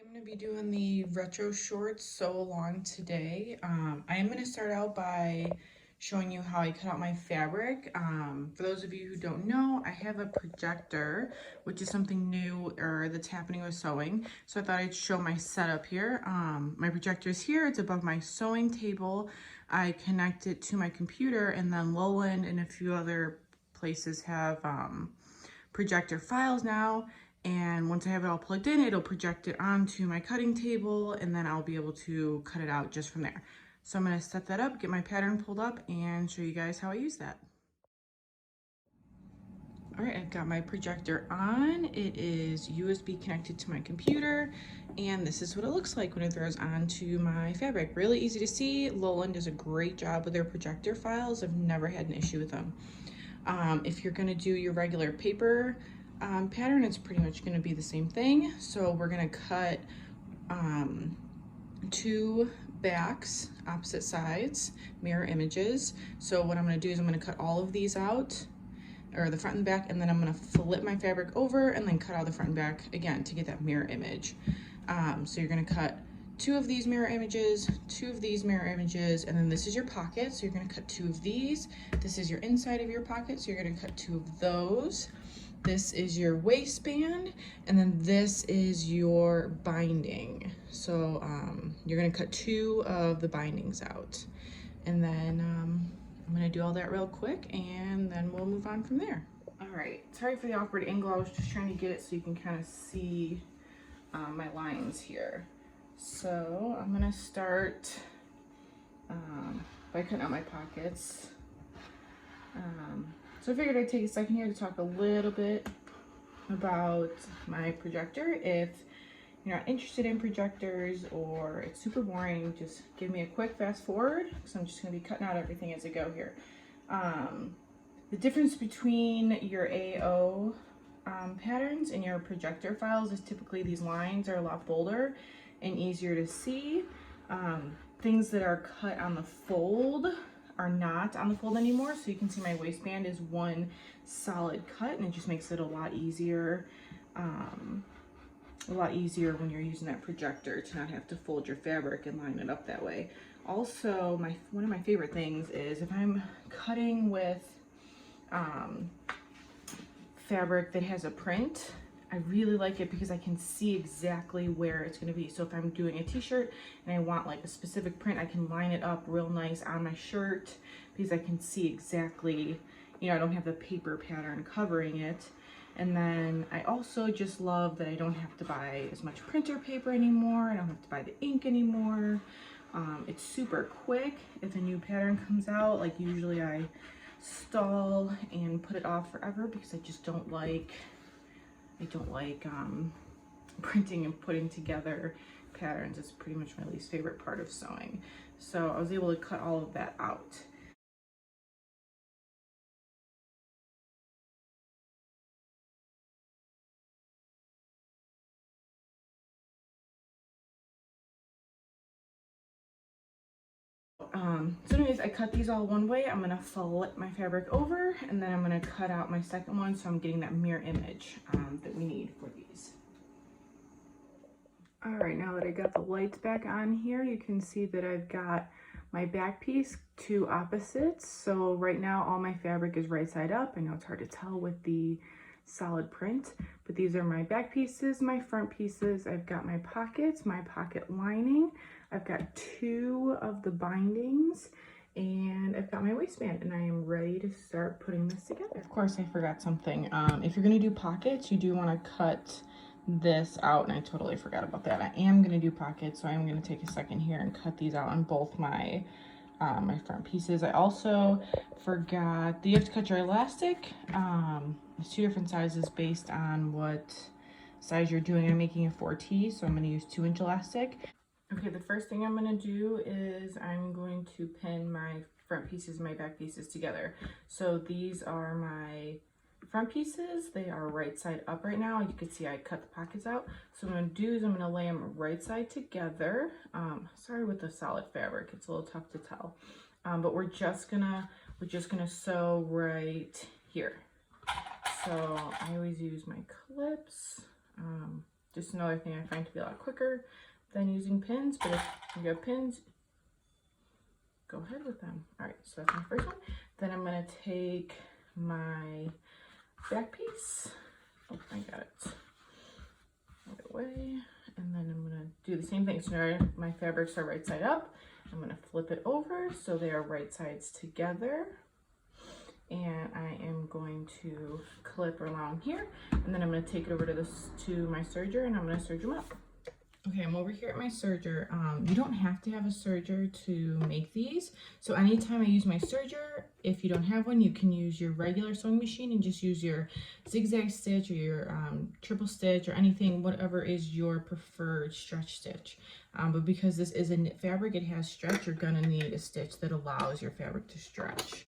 I'm going to be doing the retro shorts sew along today. I am going to start out by showing you how I cut out my fabric. For those of you who don't know, I have a projector, which is something new or that's happening with sewing. So I thought I'd show my setup here. My projector is here. It's above my sewing table. I connect it to my computer, and then Lowland and a few other places have projector files now. And once I have it all plugged in, it'll project it onto my cutting table, and then I'll be able to cut it out just from there. So I'm gonna set that up, get my pattern pulled up, and show you guys how I use that. All right, I've got my projector on. It is USB connected to my computer, and this is what it looks like when it throws onto my fabric. Really easy to see. Lowland does a great job with their projector files. I've never had an issue with them. If you're gonna do your regular paper pattern, it's pretty much gonna be the same thing. So we're gonna cut two backs, opposite sides, mirror images. So what I'm gonna do is I'm gonna cut all of these out, or the front and back, and then I'm gonna flip my fabric over and then cut out the front and back again to get that mirror image. So you're gonna cut two of these mirror images, two of these mirror images, and then this is your pocket. So you're gonna cut two of these. This is your inside of your pocket. So you're gonna cut two of those. This is your waistband, and then this is your binding. So you're gonna cut two of the bindings out. And then I'm gonna do all that real quick, and then we'll move on from there. All right, sorry for the awkward angle. I was just trying to get it so you can kind of see my lines here. So I'm gonna start by cutting out my pockets. So I figured I'd take a second here to talk a little bit about my projector. If you're not interested in projectors or it's super boring, just give me a quick fast forward, because I'm just gonna be cutting out everything as I go here. The difference between your AO patterns and your projector files is typically these lines are a lot bolder and easier to see. Things that are cut on the fold are not on the fold anymore, so you can see my waistband is one solid cut, and it just makes it a lot easier when you're using that projector to not have to fold your fabric and line it up that way. Also, one of my favorite things is if I'm cutting with fabric that has a print, I really like it because I can see exactly where it's going to be. So if I'm doing a t-shirt and I want like a specific print, I can line it up real nice on my shirt because I can see exactly, you know, I don't have the paper pattern covering it. And then I also just love that I don't have to buy as much printer paper anymore. I don't have to buy the ink anymore. It's super quick. If a new pattern comes out, like usually I stall and put it off forever because I just don't like printing and putting together patterns. It's pretty much my least favorite part of sewing. So I was able to cut all of that out. So anyways, I cut these all one way. I'm gonna flip my fabric over, and then I'm gonna cut out my second one so I'm getting that mirror image that we need for these. All right, now that I got the lights back on here, you can see that I've got my back piece two opposites. So right now all my fabric is right side up. I know it's hard to tell with the solid print, but these are my back pieces, my front pieces. I've got my pockets, my pocket lining. I've got two of the bindings, and I've got my waistband, and I am ready to start putting this together. Of course, I forgot something. If you're gonna do pockets, you do wanna cut this out, and I totally forgot about that. I am gonna do pockets, so I'm gonna take a second here and cut these out on both my my front pieces. I also forgot that you have to cut your elastic. There's two different sizes based on what size you're doing. I'm making a 4T, so I'm gonna use 2-inch elastic. Okay, the first thing I'm gonna do is I'm going to pin my front pieces and my back pieces together. So these are my front pieces. They are right side up right now. You can see I cut the pockets out. So what I'm gonna do is I'm gonna lay them right side together. Sorry with the solid fabric, it's a little tough to tell. But we're just gonna sew right here. So I always use my clips. Just another thing I find to be a lot quicker than using pins, but if you have pins, go ahead with them. All right, so that's my first one. Then I'm gonna take my back piece. Oh, I got it. Right away. And then I'm gonna do the same thing. So now my fabrics are right side up. I'm gonna flip it over so they are right sides together. And I am going to clip around here. And then I'm gonna take it over to my serger and I'm gonna serge them up. Okay, I'm over here at my serger. You don't have to have a serger to make these. So anytime I use my serger, if you don't have one, you can use your regular sewing machine and just use your zigzag stitch or your triple stitch or anything, whatever is your preferred stretch stitch. But because this is a knit fabric, it has stretch, you're gonna need a stitch that allows your fabric to stretch.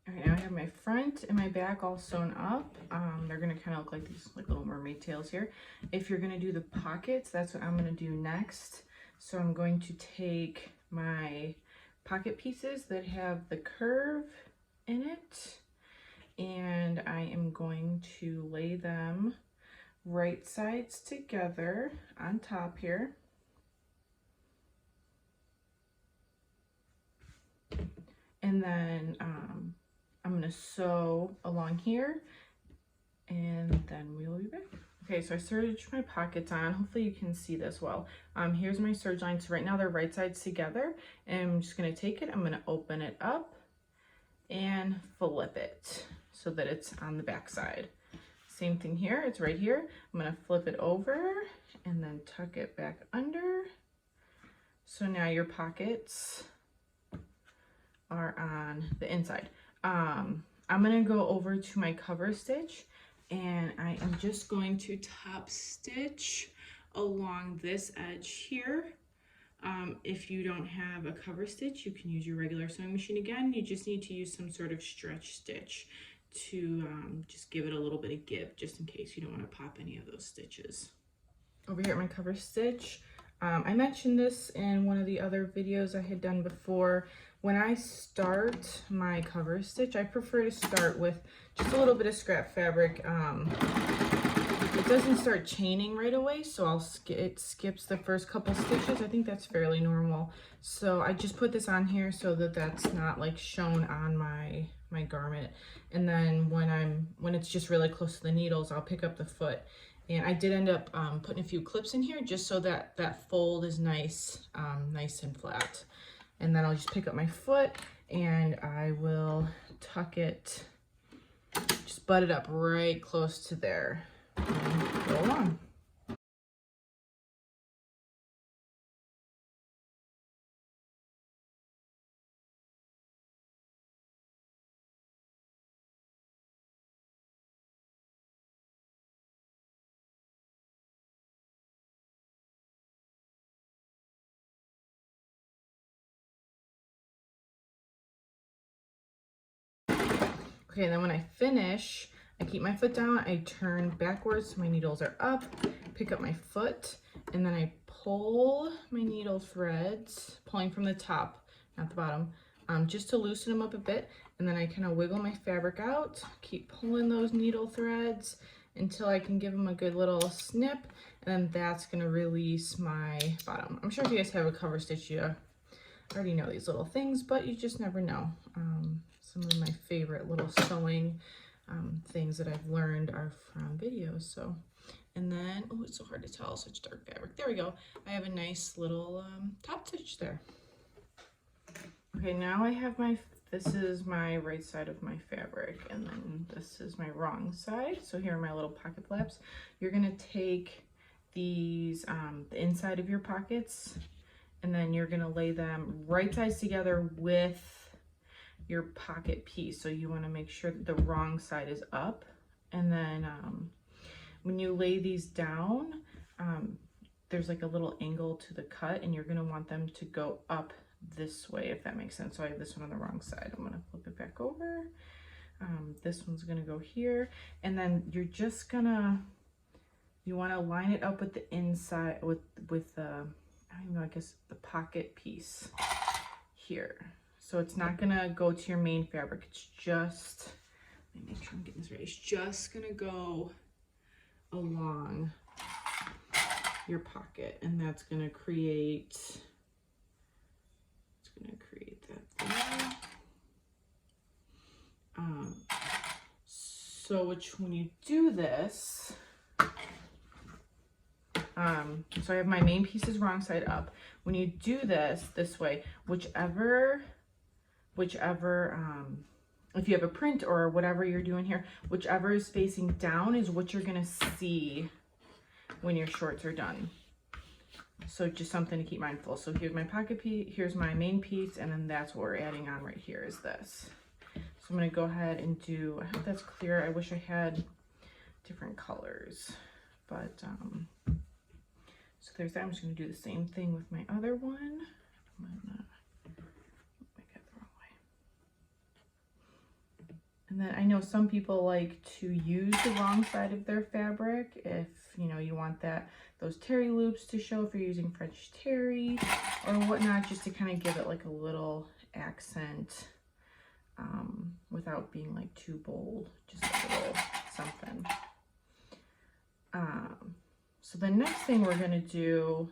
All right, now I have my front and my back all sewn up. They're gonna kind of look like these like little mermaid tails here. If you're gonna do the pockets, that's what I'm gonna do next. So I'm going to take my pocket pieces that have the curve in it, and I am going to lay them right sides together on top here. And then I'm gonna sew along here and then we will be back. Okay, so I serged my pockets on. Hopefully you can see this well. Here's my serge line. So right now they're right sides together, and I'm just gonna take it, I'm gonna open it up and flip it so that it's on the back side. Same thing here, it's right here. I'm gonna flip it over and then tuck it back under. So now your pockets are on the inside. I'm gonna go over to my cover stitch and I am just going to top stitch along this edge here. If you don't have a cover stitch, you can use your regular sewing machine again. You just need to use some sort of stretch stitch to just give it a little bit of give, just in case you don't want to pop any of those stitches. Over here at my cover stitch, I mentioned this in one of the other videos I had done before. When I start my cover stitch, I prefer to start with just a little bit of scrap fabric. It doesn't start chaining right away, so it skips the first couple stitches. I think that's fairly normal. So I just put this on here so that that's not like shown on my garment. And then when it's just really close to the needles, I'll pick up the foot. And I did end up putting a few clips in here just so that that fold is nice, nice and flat. And then I'll just pick up my foot and I will tuck it, just butt it up right close to there and go along. Okay, and then when I finish, I keep my foot down, I turn backwards so my needles are up, pick up my foot, and then I pull my needle threads, pulling from the top, not the bottom, just to loosen them up a bit. And then I kind of wiggle my fabric out, keep pulling those needle threads until I can give them a good little snip, and then that's gonna release my bottom. I'm sure if you guys have a cover stitch, you already know these little things, but you just never know. Some of my favorite little sewing things that I've learned are from videos. So, and then, oh, it's so hard to tell, such dark fabric. There we go. I have a nice little top stitch there. Okay, now I have this is my right side of my fabric, and then this is my wrong side. So here are my little pocket flaps. You're gonna take these, the inside of your pockets, and then you're gonna lay them right sides together with your pocket piece. So you wanna make sure that the wrong side is up. And then when you lay these down, there's like a little angle to the cut, and you're gonna want them to go up this way, if that makes sense. So I have this one on the wrong side. I'm gonna flip it back over, This one's gonna go here, and then you're just gonna, you wanna line it up with the inside, with the, I don't know, I guess the pocket piece here. So it's not gonna go to your main fabric, it's just, let me make sure I'm getting this right. It's just gonna go along your pocket, and that's gonna create, it's gonna create that there. So when you do this, so I have my main pieces wrong side up. When you do this way, whichever, if you have a print or whatever you're doing here, whichever is facing down is what you're gonna see when your shorts are done. So just something to keep mindful. So here's my pocket piece, here's my main piece, and then that's what we're adding on right here is this. So I'm gonna go ahead and do, I hope that's clear. I wish I had different colors, but so there's that. I'm just gonna do the same thing with my other one. I'm gonna make it the wrong way. And then I know some people like to use the wrong side of their fabric if, you know, you want those terry loops to show, if you're using French terry or whatnot, just to kind of give it like a little accent. Without being like too bold, just a little something. So the next thing we're gonna do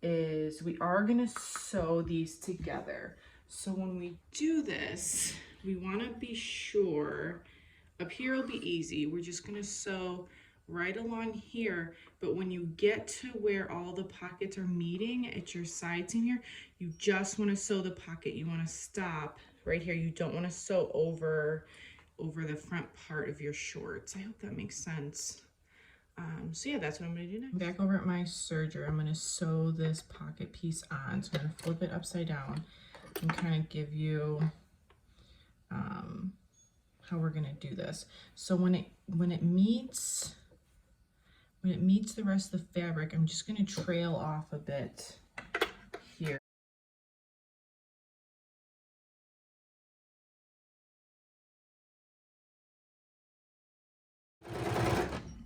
is we are gonna sew these together. So when we do this, we wanna be sure, up here will be easy. We're just gonna sew right along here, but when you get to where all the pockets are meeting at your side seam here, you just wanna sew the pocket. You wanna stop right here. You don't want to sew over the front part of your shorts. I hope that makes sense. So yeah, that's what I'm going to do next. Back over at my serger, I'm going to sew this pocket piece on. So I'm going to flip it upside down and kind of give you how we're going to do this. So when it meets the rest of the fabric, I'm just going to trail off a bit here.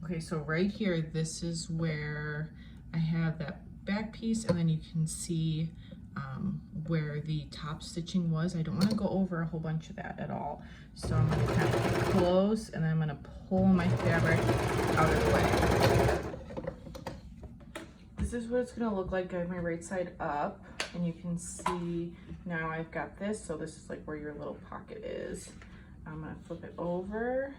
Okay, so right here, this is where I have that back piece, and then you can see where the top stitching was. I don't want to go over a whole bunch of that at all. So I'm going to kind of get close, and then I'm going to pull my fabric out of the way. This is what it's going to look like. I have my right side up, and you can see now I've got this. So this is like where your little pocket is. I'm going to flip it over.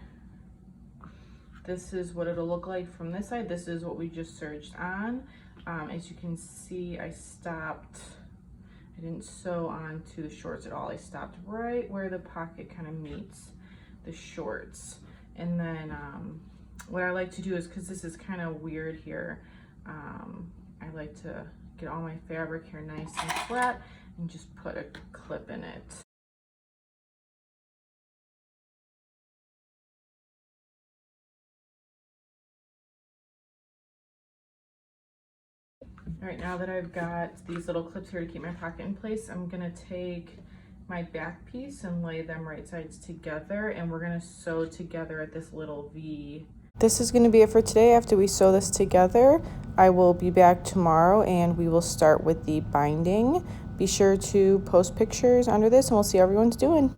This is what it'll look like from this side. This is what we just serged on. As you can see, I didn't sew onto the shorts at all. I stopped right where the pocket kind of meets the shorts. And then what I like to do is, because this is kind of weird here, I like to get all my fabric here nice and flat and just put a clip in it. All right, now that I've got these little clips here to keep my pocket in place, I'm gonna take my back piece and lay them right sides together, and we're gonna sew together at this little V. This is gonna be it for today. After we sew this together, I will be back tomorrow and we will start with the binding. Be sure to post pictures under this and we'll see how everyone's doing.